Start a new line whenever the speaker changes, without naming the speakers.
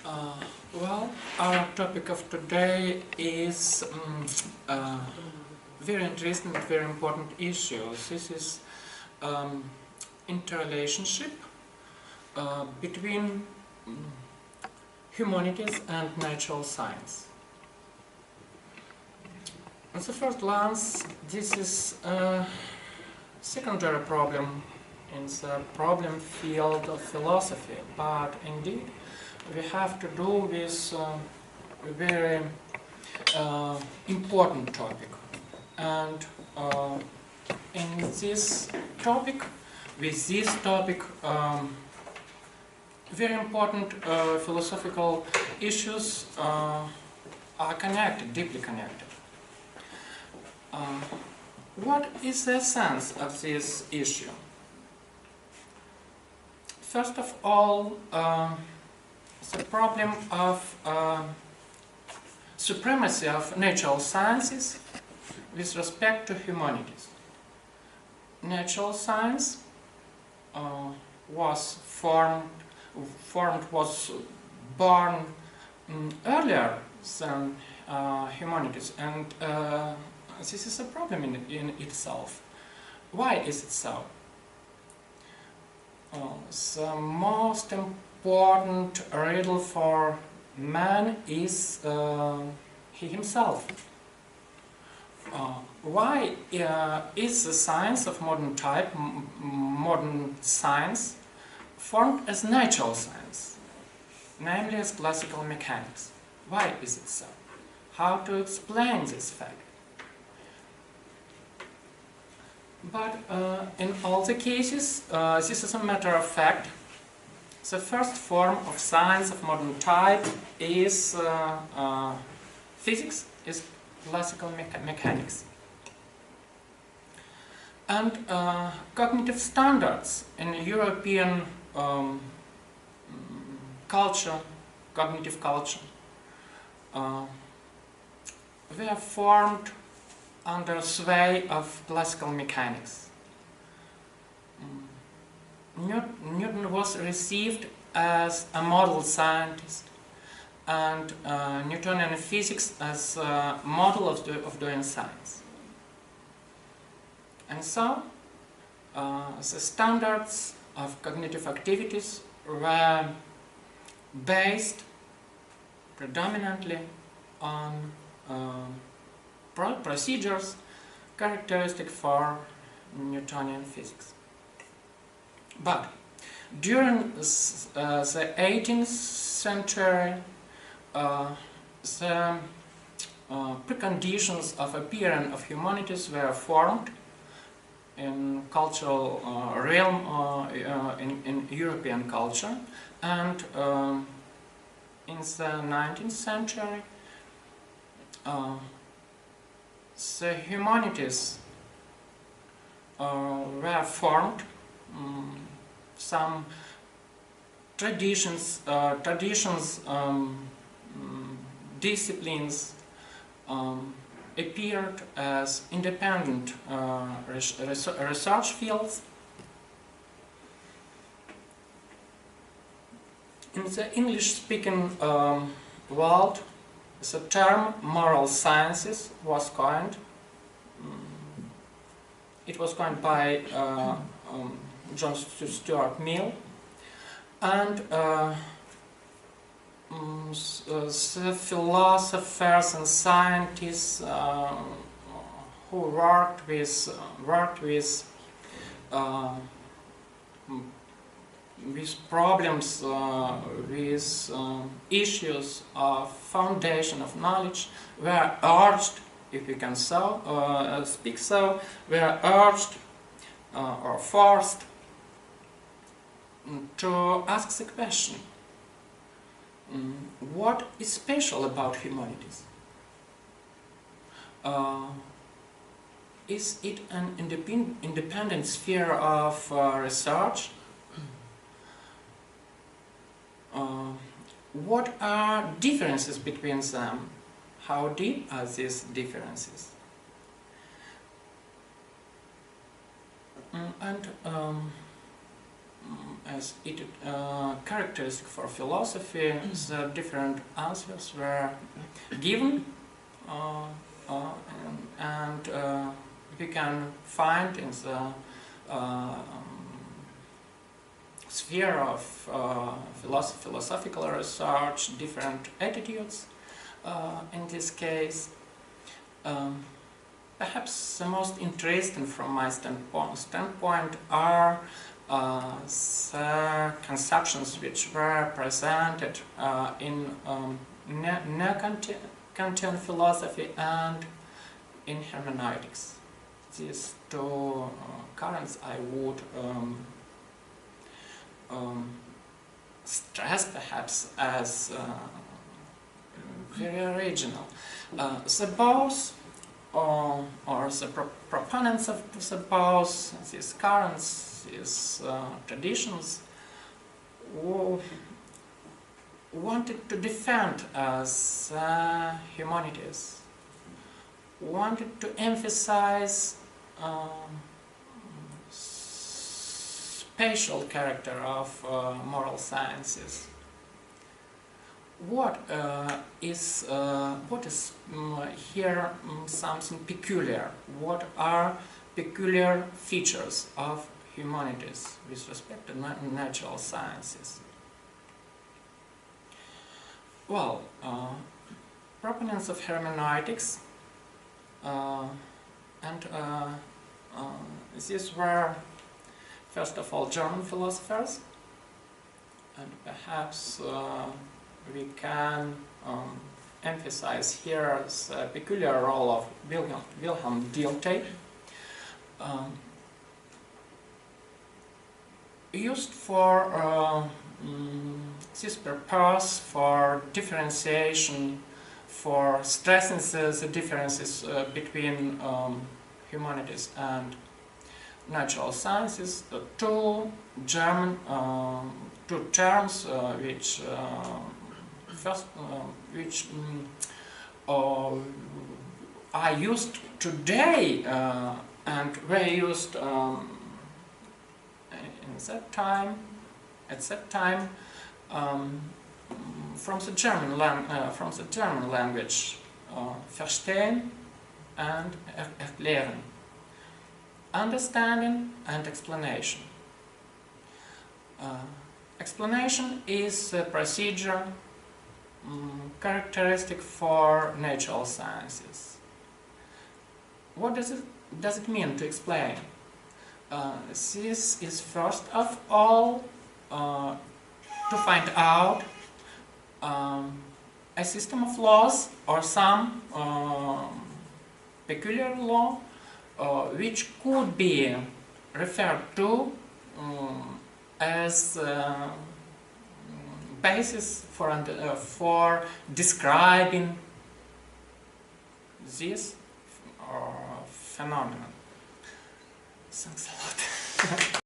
Uh, well, our topic of today is a very interesting, very important issue. This is interrelationship between humanities and natural science. At the first glance, this is a secondary problem in the problem field of philosophy, but indeed we have to do with a very important topic. And in this topic, with this topic, very important philosophical issues are connected, deeply connected. What is the essence of this issue? First of all, the problem of supremacy of natural sciences with respect to humanities. Natural science was born earlier than humanities, and this is a problem in itself. Why is it so? The most important riddle for man is he himself. Why is the science of modern type, modern science, formed as natural science, namely as classical mechanics? Why is it so? How to explain this fact? But in all the cases, this is a matter of fact. The first form of science of modern type is physics, is classical mechanics. And cognitive standards in European culture, cognitive culture, were formed under sway of classical mechanics. Newton was received as a model scientist, and Newtonian physics as a model of doing science. And so, the standards of cognitive activities were based predominantly on procedures characteristic for Newtonian physics. But during the 18th century, the preconditions of appearance of humanities were formed in cultural realm, in European culture, and in the 19th century, the humanities were formed. Some traditions, disciplines appeared as independent research fields. In the English-speaking world, the term moral sciences was coined. It was coined by John Stuart Mill, and the philosophers and scientists who worked with problems, with issues of foundation of knowledge, were urged, if we can speak so, were urged or forced to ask the question, what is special about humanities? Is it an independent sphere of research? What are differences between them? How deep are these differences? And as it characteristic for philosophy, the different answers were given, and we can find in the sphere of philosophical research different attitudes. In this case, perhaps the most interesting from my standpoint are the conceptions which were presented in Kantian philosophy and in hermeneutics. These two currents I would stress perhaps as very original. The both or the proponents of the both, these currents, these traditions, wanted to defend the humanities, wanted to emphasize spatial character of moral sciences. What is here something peculiar? What are peculiar features of humanities with respect to natural sciences? Well, proponents of hermeneutics and these were first of all German philosophers, and perhaps we can emphasize here the peculiar role of Wilhelm Dilthey, used for this purpose, for differentiation, for stressing the differences between humanities and natural sciences, two terms which are used today and were used at that time from the German language, verstehen and erklären, understanding and explanation. Explanation is a procedure characteristic for natural sciences. What does it mean to explain? This is first of all to find out a system of laws or some peculiar law which could be referred to as basis for describing this phenomenon. Thanks a lot.